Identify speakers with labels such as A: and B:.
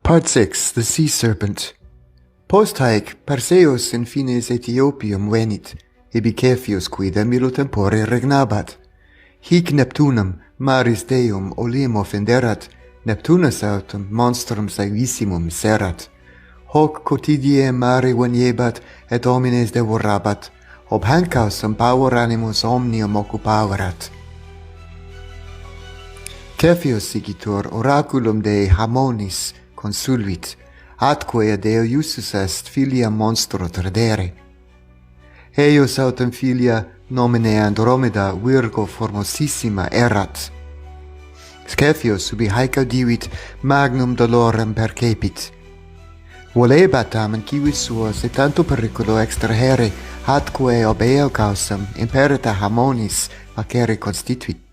A: Part 6. The Sea Serpent. Post haec Perseus in fines Ethiopium venit, ibi Cepheus quidem illo tempore regnabat. Hic Neptunum maris Deum olim offenderat, Neptunus autem monstrum saevissimum serat. Hoc quotidie mare veniebat, et homines devorabat, ob hancausum pavor animus omnium occupaverat. Cepheus sigitur oraculum Dei Hamonis consulvit, atque ad eo iussus est filia monstro tradere. Eius autem filia nomine Andromeda virgo formosissima erat. Cepheus ubi haec audivit magnum dolorem percepit. Volebat tamen civis suos et tanto periculo extrahere atque ob eo causam imperita Hamonis facere constituit.